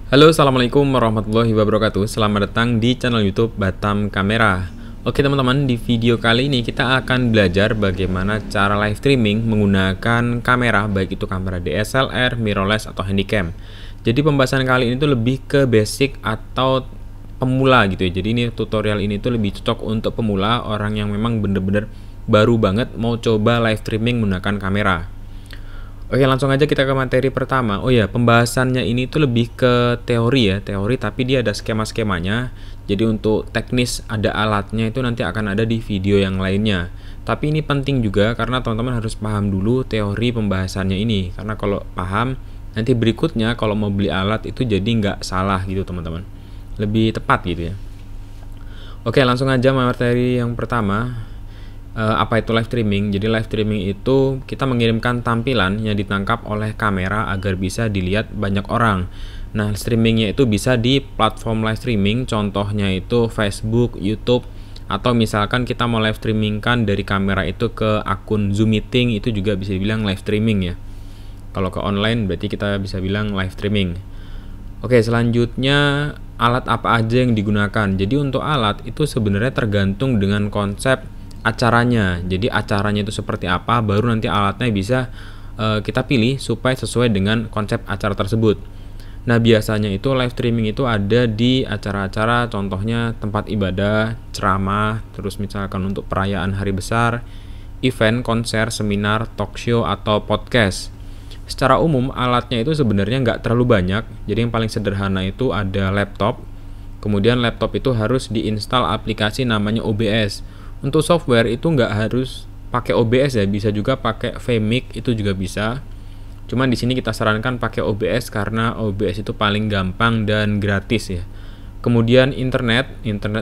Halo, assalamualaikum warahmatullahi wabarakatuh. Selamat datang di channel YouTube Batam Kamera. Oke teman-teman, di video kali ini kita akan belajar bagaimana cara live streaming menggunakan kamera, baik itu kamera DSLR, mirrorless atau handycam. Jadi pembahasan kali ini tuh lebih ke basic atau pemula gitu ya. Jadi ini tutorial ini tuh lebih cocok untuk pemula, orang yang memang bener-bener baru banget mau coba live streaming menggunakan kamera. Oke, langsung aja kita ke materi pertama. Oh ya, pembahasannya ini tuh lebih ke teori ya, teori tapi dia ada skema-skemanya. Jadi untuk teknis ada alatnya itu nanti akan ada di video yang lainnya. Tapi ini penting juga karena teman-teman harus paham dulu teori pembahasannya ini. Karena kalau paham, nanti berikutnya kalau mau beli alat itu jadi nggak salah gitu teman-teman. Lebih tepat gitu ya. Oke, langsung aja materi yang pertama. Apa itu live streaming? Jadi live streaming itu kita mengirimkan tampilan yang ditangkap oleh kamera agar bisa dilihat banyak orang. Nah, streamingnya itu bisa di platform live streaming, contohnya itu Facebook, YouTube, atau misalkan kita mau live streamingkan dari kamera itu ke akun Zoom meeting, itu juga bisa dibilang live streaming ya. Kalau ke online berarti kita bisa bilang live streaming. Oke, selanjutnya alat apa aja yang digunakan. Jadi untuk alat itu sebenarnya tergantung dengan konsep acaranya. Jadi acaranya itu seperti apa, baru nanti alatnya bisa kita pilih supaya sesuai dengan konsep acara tersebut. Nah, biasanya itu live streaming itu ada di acara-acara, contohnya tempat ibadah, ceramah, terus misalkan untuk perayaan hari besar, event, konser, seminar, talk show, atau podcast. Secara umum alatnya itu sebenarnya nggak terlalu banyak. Jadi yang paling sederhana itu ada laptop. Kemudian laptop itu harus diinstal aplikasi namanya OBS. Untuk software itu nggak harus pakai OBS ya, bisa juga pakai Vmic, itu juga bisa. Cuman di sini kita sarankan pakai OBS karena OBS itu paling gampang dan gratis ya. Kemudian internet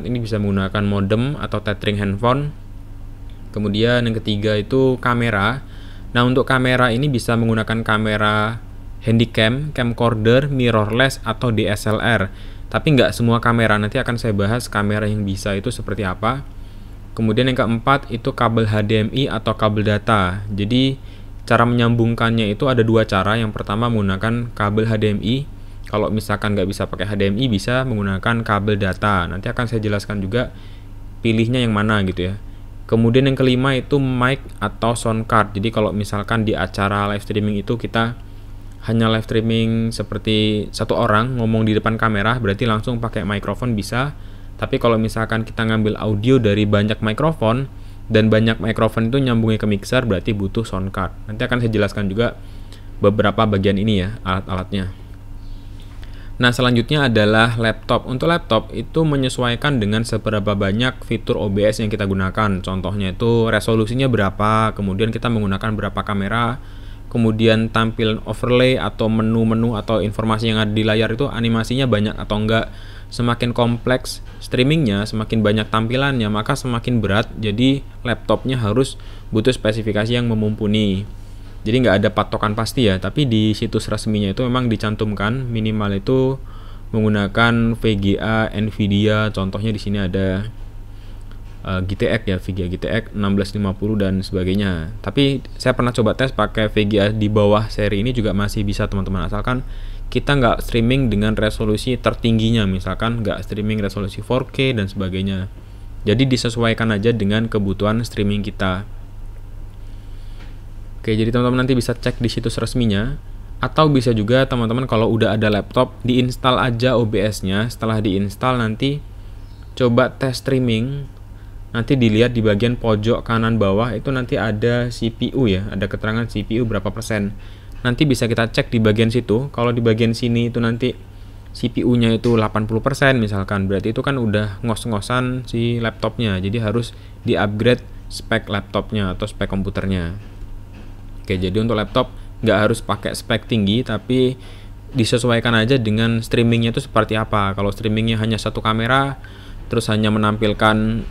ini bisa menggunakan modem atau tethering handphone. Kemudian yang ketiga itu kamera. Nah, untuk kamera ini bisa menggunakan kamera handycam, camcorder, mirrorless atau DSLR. Tapi nggak semua kamera, nanti akan saya bahas kamera yang bisa itu seperti apa. Kemudian yang keempat itu kabel HDMI atau kabel data. Jadi cara menyambungkannya itu ada dua cara. Yang pertama menggunakan kabel HDMI. Kalau misalkan nggak bisa pakai HDMI, bisa menggunakan kabel data. Nanti akan saya jelaskan juga pilihnya yang mana gitu ya. Kemudian yang kelima itu mic atau sound card. Jadi kalau misalkan di acara live streaming itu kita hanya live streaming seperti satu orang ngomong di depan kamera, berarti langsung pakai mikrofon bisa. Tapi kalau misalkan kita ngambil audio dari banyak mikrofon dan banyak mikrofon itu nyambungnya ke mixer, berarti butuh sound card. Nanti akan saya jelaskan juga beberapa bagian ini ya, alat-alatnya. Nah, selanjutnya adalah laptop. Untuk laptop itu menyesuaikan dengan seberapa banyak fitur OBS yang kita gunakan. Contohnya itu resolusinya berapa, kemudian kita menggunakan berapa kamera, kemudian tampilan overlay atau menu-menu atau informasi yang ada di layar itu animasinya banyak atau enggak. Semakin kompleks streamingnya, semakin banyak tampilannya, maka semakin berat. Jadi laptopnya harus butuh spesifikasi yang memumpuni. Jadi nggak ada patokan pasti ya, tapi di situs resminya itu memang dicantumkan minimal itu menggunakan VGA Nvidia. Contohnya di sini ada GTX ya, VGA GTX 1650 dan sebagainya. Tapi saya pernah coba tes pakai VGA di bawah seri ini juga masih bisa teman-teman, asalkan kita nggak streaming dengan resolusi tertingginya, misalkan nggak streaming resolusi 4K dan sebagainya. Jadi disesuaikan aja dengan kebutuhan streaming kita. Oke, jadi teman-teman nanti bisa cek di situs resminya, atau bisa juga teman-teman kalau udah ada laptop diinstal aja OBS-nya. Setelah diinstal nanti coba tes streaming. Nanti dilihat di bagian pojok kanan bawah itu nanti ada CPU ya, ada keterangan CPU berapa persen. Nanti bisa kita cek di bagian situ. Kalau di bagian sini itu nanti CPU-nya itu 80% misalkan, berarti itu kan udah ngos-ngosan si laptopnya. Jadi harus di-upgrade spek laptopnya atau spek komputernya. Oke, jadi untuk laptop nggak harus pakai spek tinggi, tapi disesuaikan aja dengan streamingnya itu seperti apa. Kalau streamingnya hanya satu kamera, terus hanya menampilkan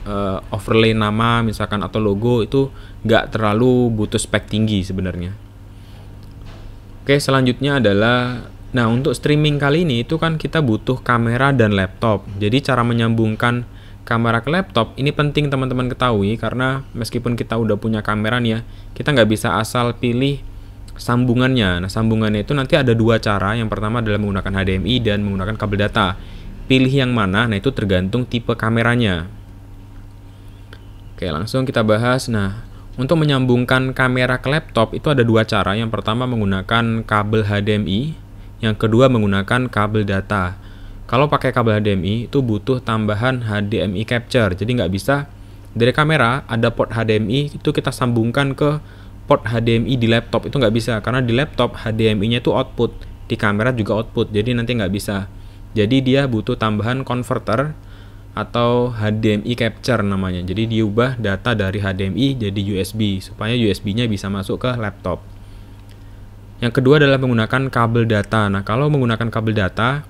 overlay nama misalkan atau logo, itu nggak terlalu butuh spek tinggi sebenarnya. Oke, selanjutnya adalah, nah untuk streaming kali ini itu kan kita butuh kamera dan laptop. Jadi cara menyambungkan kamera ke laptop ini penting teman-teman ketahui, karena meskipun kita udah punya kamera nih ya, kita nggak bisa asal pilih sambungannya. Nah, sambungannya itu nanti ada dua cara. Yang pertama adalah menggunakan HDMI dan menggunakan kabel data. Pilih yang mana? Nah, itu tergantung tipe kameranya. Oke, langsung kita bahas. Nah, untuk menyambungkan kamera ke laptop itu ada dua cara. Yang pertama menggunakan kabel HDMI, yang kedua menggunakan kabel data. Kalau pakai kabel HDMI itu butuh tambahan HDMI capture. Jadi nggak bisa dari kamera ada port HDMI itu kita sambungkan ke port HDMI di laptop, itu nggak bisa karena di laptop HDMI-nya itu output, di kamera juga output, jadi nanti nggak bisa. Jadi dia butuh tambahan converter atau HDMI capture namanya. Jadi diubah data dari HDMI jadi USB supaya USB-nya bisa masuk ke laptop. Yang kedua adalah menggunakan kabel data. Nah, kalau menggunakan kabel data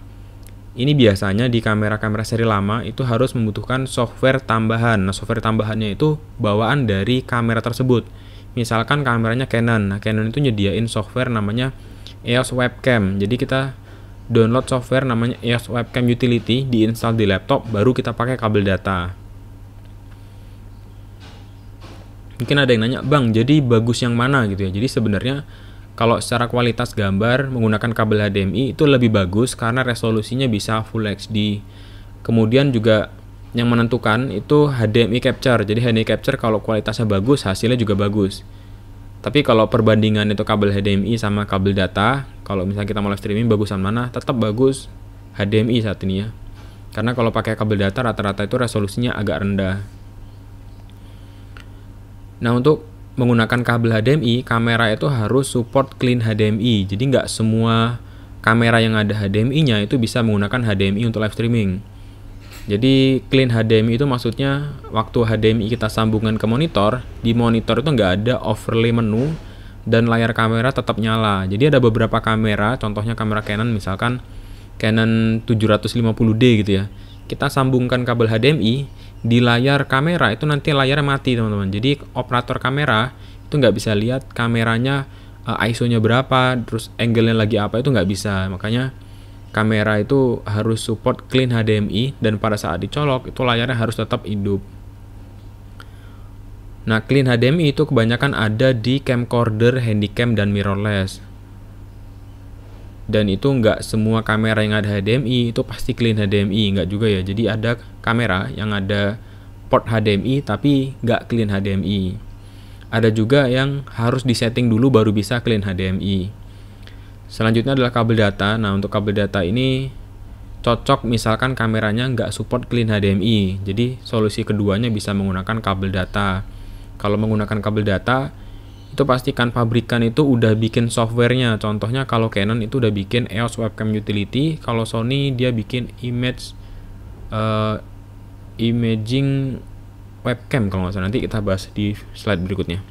ini biasanya di kamera-kamera seri lama itu harus membutuhkan software tambahan. Nah, software tambahannya itu bawaan dari kamera tersebut. Misalkan kameranya Canon. Nah, Canon itu nyediain software namanya EOS Webcam. Jadi kita download software namanya EOS Webcam Utility, diinstal di laptop, baru kita pakai kabel data. Mungkin ada yang nanya, "Bang, jadi bagus yang mana?" gitu ya. Jadi sebenarnya kalau secara kualitas gambar menggunakan kabel HDMI itu lebih bagus karena resolusinya bisa Full HD. Kemudian juga yang menentukan itu HDMI capture. Jadi HDMI capture kalau kualitasnya bagus, hasilnya juga bagus. Tapi kalau perbandingan itu kabel HDMI sama kabel data, kalau misalnya kita mau live streaming bagusan mana? Tetap bagus HDMI saat ini ya. Karena kalau pakai kabel data rata-rata itu resolusinya agak rendah. Nah, untuk menggunakan kabel HDMI, kamera itu harus support clean HDMI. Jadi nggak semua kamera yang ada HDMI-nya itu bisa menggunakan HDMI untuk live streaming. Jadi clean HDMI itu maksudnya waktu HDMI kita sambungan ke monitor, di monitor itu nggak ada overlay menu dan layar kamera tetap nyala. Jadi ada beberapa kamera, contohnya kamera Canon misalkan Canon 750D gitu ya. Kita sambungkan kabel HDMI, di layar kamera itu nanti layarnya mati teman-teman. Jadi operator kamera itu nggak bisa lihat kameranya ISO-nya berapa, terus angle-nya lagi apa, itu nggak bisa. Makanya kamera itu harus support clean HDMI dan pada saat dicolok itu layarnya harus tetap hidup. Nah, clean HDMI itu kebanyakan ada di camcorder, handycam, dan mirrorless. Dan itu nggak semua kamera yang ada HDMI itu pasti clean HDMI, nggak juga ya. Jadi ada kamera yang ada port HDMI tapi nggak clean HDMI. Ada juga yang harus disetting dulu baru bisa clean HDMI. Selanjutnya adalah kabel data. Nah, untuk kabel data ini cocok misalkan kameranya nggak support clean HDMI. Jadi solusi keduanya bisa menggunakan kabel data. Kalau menggunakan kabel data itu pastikan pabrikan itu udah bikin softwarenya. Contohnya kalau Canon itu udah bikin EOS Webcam Utility, kalau Sony dia bikin imaging webcam kalau nggak salah. Nanti kita bahas di slide berikutnya.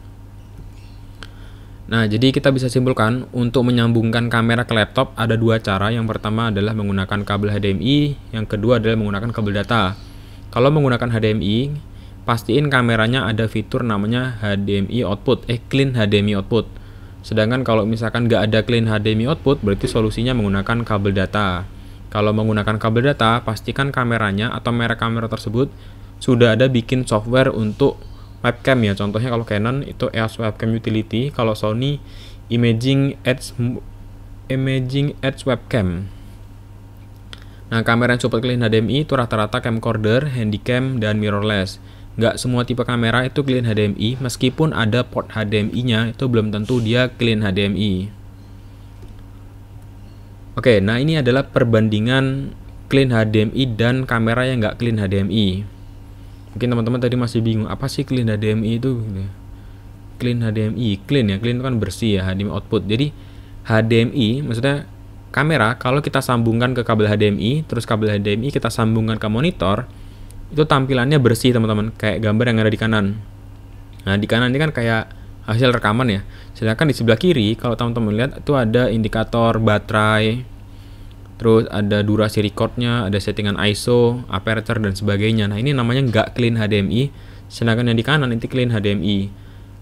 Nah, jadi kita bisa simpulkan untuk menyambungkan kamera ke laptop ada dua cara. Yang pertama adalah menggunakan kabel HDMI, yang kedua adalah menggunakan kabel data. Kalau menggunakan HDMI, pastiin kameranya ada fitur namanya HDMI output, clean HDMI output. Sedangkan kalau misalkan nggak ada clean HDMI output, berarti solusinya menggunakan kabel data. Kalau menggunakan kabel data, pastikan kameranya atau merek kamera tersebut sudah ada bikin software untuk webcam ya. Contohnya kalau Canon itu EOS Webcam Utility, kalau Sony Imaging Edge Webcam. Nah, kamera yang support clean HDMI itu rata-rata camcorder, handycam, dan mirrorless. Nggak semua tipe kamera itu clean HDMI, meskipun ada port HDMI-nya, itu belum tentu dia clean HDMI. Oke, nah ini adalah perbandingan clean HDMI dan kamera yang nggak clean HDMI. Mungkin teman-teman tadi masih bingung, apa sih clean HDMI itu? Clean HDMI, clean ya, clean itu kan bersih ya, HDMI output. Jadi HDMI maksudnya kamera kalau kita sambungkan ke kabel HDMI, terus kabel HDMI kita sambungkan ke monitor, itu tampilannya bersih teman-teman, kayak gambar yang ada di kanan. Nah, di kanan ini kan kayak hasil rekaman ya. Sedangkan di sebelah kiri kalau teman-teman lihat itu ada indikator baterai, terus ada durasi recordnya, ada settingan ISO, aperture, dan sebagainya. Nah, ini namanya nggak clean HDMI. Sedangkan yang di kanan itu clean HDMI.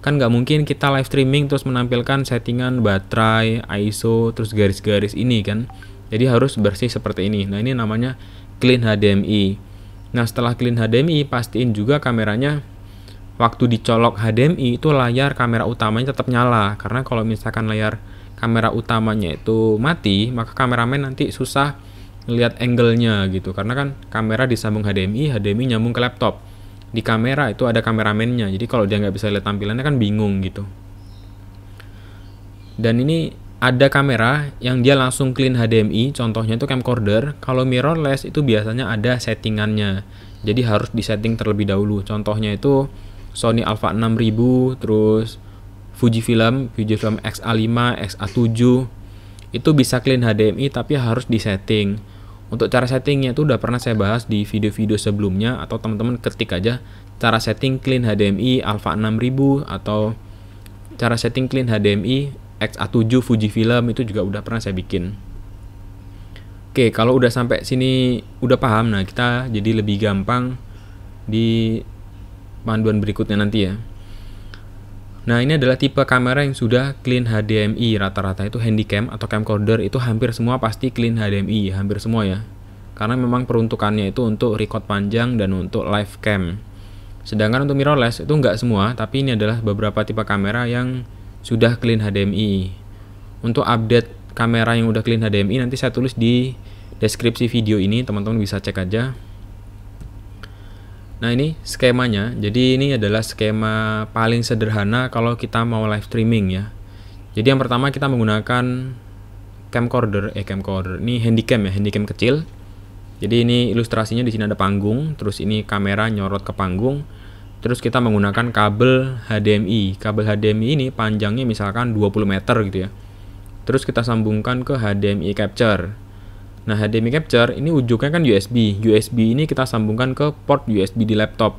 Kan nggak mungkin kita live streaming terus menampilkan settingan baterai, ISO, terus garis-garis ini kan. Jadi harus bersih seperti ini. Nah, ini namanya clean HDMI. Nah, setelah clean HDMI, pastiin juga kameranya waktu dicolok HDMI itu layar kamera utamanya tetap nyala, karena kalau misalkan layar kamera utamanya itu mati, maka kameramen nanti susah ngelihat angle-nya gitu, karena kan kamera disambung HDMI, HDMI nyambung ke laptop. Di kamera itu ada kameramennya, jadi kalau dia nggak bisa lihat tampilannya kan bingung gitu. Dan ini ada kamera yang dia langsung clean HDMI, contohnya itu camcorder. Kalau mirrorless itu biasanya ada settingannya, jadi harus disetting terlebih dahulu. Contohnya itu Sony Alpha 6000, terus Fujifilm X-A5, X-A7 itu bisa clean HDMI tapi harus disetting. Untuk cara settingnya itu udah pernah saya bahas di video-video sebelumnya, atau teman-teman ketik aja cara setting clean HDMI Alpha 6000 atau cara setting clean HDMI X-A7 Fujifilm, itu juga udah pernah saya bikin. Oke, kalau udah sampai sini udah paham, nah kita jadi lebih gampang di panduan berikutnya nanti ya. Nah, ini adalah tipe kamera yang sudah clean HDMI. Rata-rata itu handycam atau camcorder itu hampir semua pasti clean HDMI, hampir semua ya. Karena memang peruntukannya itu untuk record panjang dan untuk live cam. Sedangkan untuk mirrorless itu nggak semua, tapi ini adalah beberapa tipe kamera yang sudah clean HDMI. Untuk update kamera yang udah clean HDMI nanti saya tulis di deskripsi video ini, teman-teman bisa cek aja. Nah, ini skemanya. Jadi ini adalah skema paling sederhana kalau kita mau live streaming ya. Jadi yang pertama kita menggunakan camcorder. Ini handycam ya, handycam kecil. Jadi ini ilustrasinya, di sini ada panggung, terus ini kamera nyorot ke panggung. Terus kita menggunakan kabel HDMI. Kabel HDMI ini panjangnya misalkan 20 meter gitu ya. Terus kita sambungkan ke HDMI capture. Nah, HDMI capture ini ujungnya kan USB. USB ini kita sambungkan ke port USB di laptop.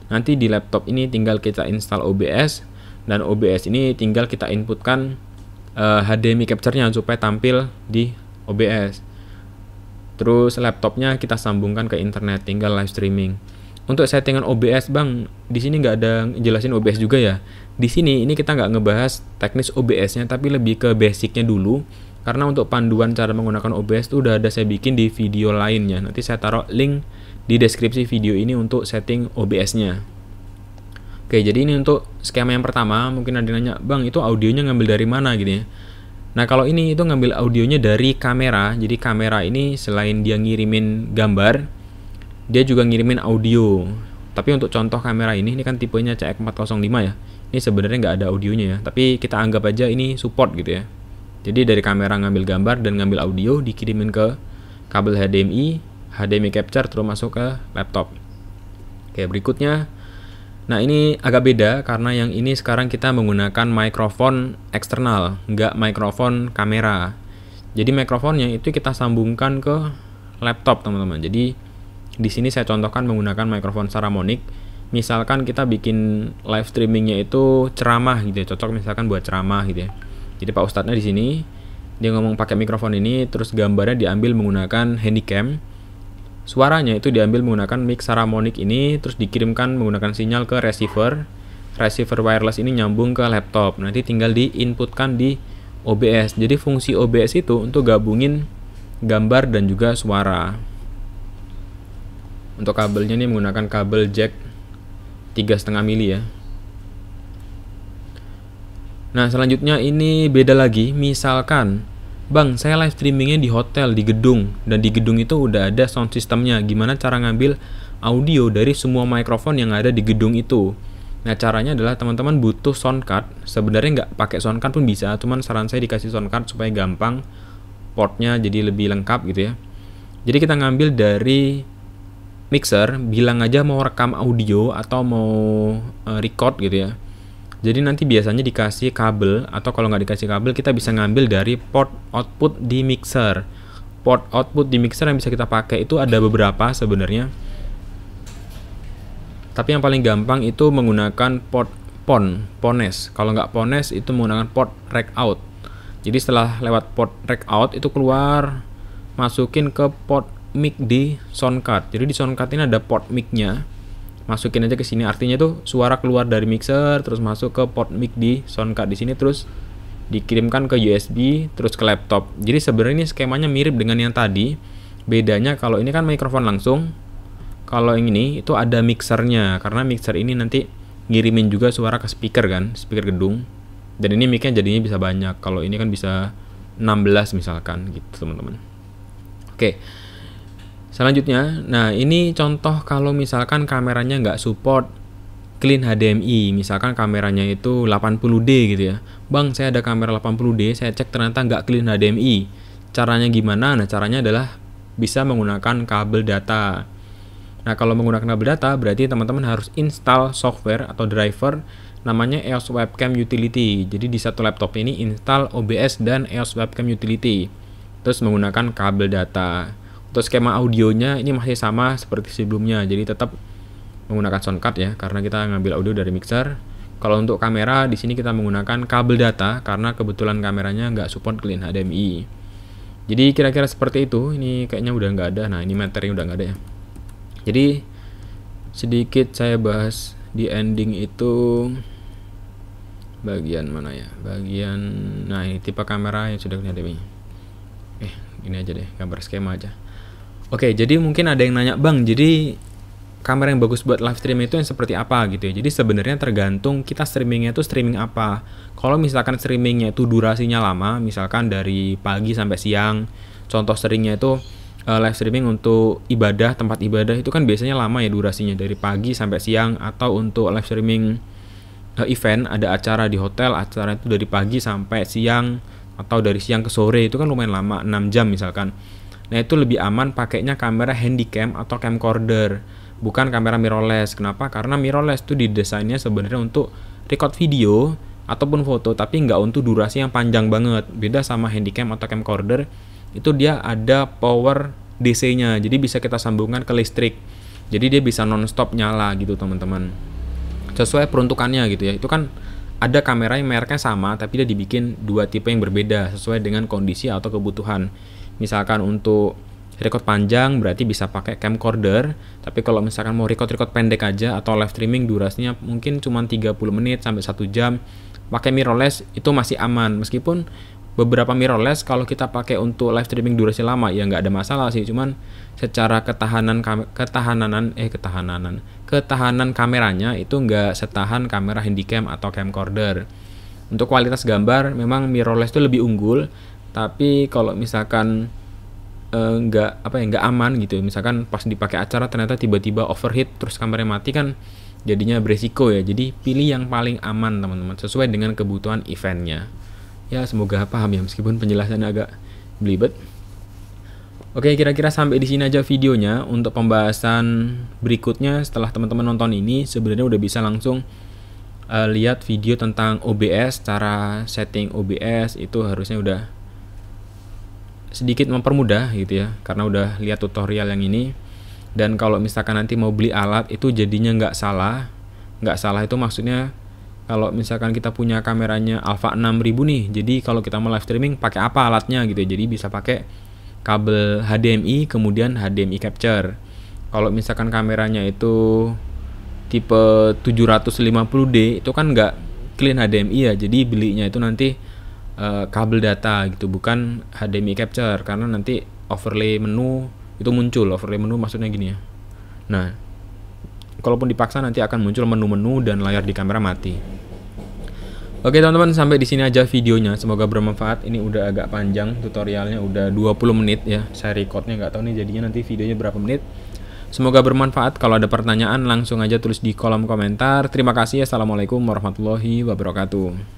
Nanti di laptop ini tinggal kita install OBS, dan OBS ini tinggal kita inputkan HDMI capture-nya supaya tampil di OBS. Terus laptopnya kita sambungkan ke internet, tinggal live streaming. Untuk settingan OBS, Bang, di sini nggak ada jelasin OBS juga ya. Di sini ini kita nggak ngebahas teknis OBS-nya, tapi lebih ke basic-nya dulu. Karena untuk panduan cara menggunakan OBS itu udah ada saya bikin di video lainnya. Nanti saya taruh link di deskripsi video ini untuk setting OBS-nya. Oke, jadi ini untuk skema yang pertama. Mungkin ada yang nanya, Bang, itu audionya ngambil dari mana gitu ya. Nah, kalau ini itu ngambil audionya dari kamera. Jadi kamera ini selain dia ngirimin gambar, dia juga ngirimin audio. Tapi untuk contoh kamera ini kan tipenya CX405 ya. Ini sebenarnya nggak ada audionya ya. Tapi kita anggap aja ini support gitu ya. Jadi dari kamera ngambil gambar dan ngambil audio, dikirimin ke kabel HDMI, HDMI capture, terus masuk ke laptop. Oke, berikutnya. Nah, ini agak beda karena yang ini sekarang kita menggunakan mikrofon eksternal, nggak mikrofon kamera. Jadi mikrofonnya itu kita sambungkan ke laptop, teman-teman. Jadi di sini saya contohkan menggunakan mikrofon Saramonic. Misalkan kita bikin live streamingnya itu ceramah gitu ya, cocok misalkan buat ceramah gitu ya. Jadi Pak Ustadznya di sini dia ngomong pakai mikrofon ini, terus gambarnya diambil menggunakan handycam. Suaranya itu diambil menggunakan mic Saramonic ini, terus dikirimkan menggunakan sinyal ke receiver. Receiver wireless ini nyambung ke laptop. Nanti tinggal diinputkan di OBS. Jadi fungsi OBS itu untuk gabungin gambar dan juga suara. Untuk kabelnya ini menggunakan kabel jack 3,5 mili ya. Nah, selanjutnya ini beda lagi. Misalkan, Bang, saya live streamingnya di hotel, di gedung, dan di gedung itu udah ada sound systemnya. Gimana cara ngambil audio dari semua mikrofon yang ada di gedung itu? Nah, caranya adalah teman-teman butuh sound card. Sebenarnya nggak pakai sound card pun bisa, cuman saran saya dikasih sound card supaya gampang, portnya jadi lebih lengkap gitu ya. Jadi kita ngambil dari mixer, bilang aja mau rekam audio atau mau record gitu ya. Jadi nanti biasanya dikasih kabel, atau kalau nggak dikasih kabel kita bisa ngambil dari port output di mixer. Port output di mixer yang bisa kita pakai itu ada beberapa sebenarnya. Tapi yang paling gampang itu menggunakan port PONES. Kalau nggak PONES itu menggunakan port rack out. Jadi setelah lewat port rack out itu keluar, masukin ke port mic di sound card. Jadi di sound card ini ada port mic-nya. Masukin aja ke sini, artinya tuh suara keluar dari mixer terus masuk ke port mic di sound card di sini, terus dikirimkan ke USB terus ke laptop. Jadi sebenarnya ini skemanya mirip dengan yang tadi. Bedanya kalau ini kan mikrofon langsung, kalau yang ini itu ada mixernya, karena mixer ini nanti ngirimin juga suara ke speaker kan, speaker gedung. Dan ini mic-nya jadinya bisa banyak. Kalau ini kan bisa 16 misalkan gitu teman-teman. Oke. Selanjutnya, nah ini contoh kalau misalkan kameranya nggak support clean HDMI, misalkan kameranya itu 80D gitu ya. Bang, saya ada kamera 80D, saya cek ternyata nggak clean HDMI. Caranya gimana? Nah, caranya adalah bisa menggunakan kabel data. Nah, kalau menggunakan kabel data, berarti teman-teman harus install software atau driver namanya EOS Webcam Utility. Jadi di satu laptop ini install OBS dan EOS Webcam Utility. Terus menggunakan kabel data. Untuk skema audionya ini masih sama seperti sebelumnya, jadi tetap menggunakan soundcard ya, karena kita ngambil audio dari mixer. Kalau untuk kamera di sini kita menggunakan kabel data karena kebetulan kameranya nggak support clean HDMI. Jadi kira-kira seperti itu. Ini kayaknya udah nggak ada. Nah, ini materi udah nggak ada ya. Jadi sedikit saya bahas di ending itu bagian mana ya? Bagian, nah ini tipe kamera yang sudah clean HDMI. Ini aja deh, gambar skema aja. Oke, jadi mungkin ada yang nanya, Bang, jadi kamera yang bagus buat live streaming itu yang seperti apa gitu ya. Jadi sebenarnya tergantung kita streamingnya itu streaming apa. Kalau misalkan streamingnya itu durasinya lama, misalkan dari pagi sampai siang, contoh seringnya itu live streaming untuk ibadah, tempat ibadah itu kan biasanya lama ya durasinya, dari pagi sampai siang. Atau untuk live streaming event, ada acara di hotel, acara itu dari pagi sampai siang, atau dari siang ke sore, itu kan lumayan lama, 6 jam misalkan. Nah, itu lebih aman pakainya kamera handycam atau camcorder, bukan kamera mirrorless. Kenapa? Karena mirrorless itu didesainnya sebenarnya untuk record video ataupun foto, tapi nggak untuk durasi yang panjang banget. Beda sama handycam atau camcorder, itu dia ada power DC-nya, jadi bisa kita sambungkan ke listrik. Jadi dia bisa non-stop nyala gitu teman-teman. Sesuai peruntukannya gitu ya. Itu kan ada kamera yang mereknya sama, tapi dia dibikin dua tipe yang berbeda sesuai dengan kondisi atau kebutuhan. Misalkan untuk record panjang berarti bisa pakai camcorder, tapi kalau misalkan mau record pendek aja atau live streaming durasinya mungkin cuma 30 menit sampai 1 jam, pakai mirrorless itu masih aman. Meskipun beberapa mirrorless kalau kita pakai untuk live streaming durasi lama ya nggak ada masalah sih, cuman secara ketahanan kameranya itu nggak setahan kamera handycam atau camcorder. Untuk kualitas gambar memang mirrorless itu lebih unggul, tapi kalau misalkan nggak aman gitu, misalkan pas dipakai acara ternyata tiba-tiba overheat terus kameranya mati, kan jadinya beresiko ya. Jadi pilih yang paling aman teman-teman, sesuai dengan kebutuhan eventnya. Ya semoga paham ya, meskipun penjelasannya agak belibet. Oke, kira-kira sampai di sini aja videonya. Untuk pembahasan berikutnya setelah teman-teman nonton ini, sebenarnya udah bisa langsung lihat video tentang OBS, cara setting OBS itu harusnya udah sedikit mempermudah gitu ya, karena udah lihat tutorial yang ini. Dan kalau misalkan nanti mau beli alat itu jadinya nggak salah itu maksudnya kalau misalkan kita punya kameranya Alpha 6000 nih, jadi kalau kita mau live streaming pakai apa alatnya gitu ya. Jadi bisa pakai kabel HDMI kemudian HDMI capture. Kalau misalkan kameranya itu tipe 750D itu kan nggak clean HDMI ya, jadi belinya itu nanti kabel data gitu, bukan HDMI capture, karena nanti overlay menu itu muncul. Overlay menu maksudnya gini ya. Nah, kalaupun dipaksa nanti akan muncul menu-menu dan layar di kamera mati. Oke teman-teman, sampai di sini aja videonya. Semoga bermanfaat. Ini udah agak panjang tutorialnya, udah 20 menit ya. Saya recordnya nggak tahu nih jadinya nanti videonya berapa menit. Semoga bermanfaat. Kalau ada pertanyaan langsung aja tulis di kolom komentar. Terima kasih. Assalamualaikum warahmatullahi wabarakatuh.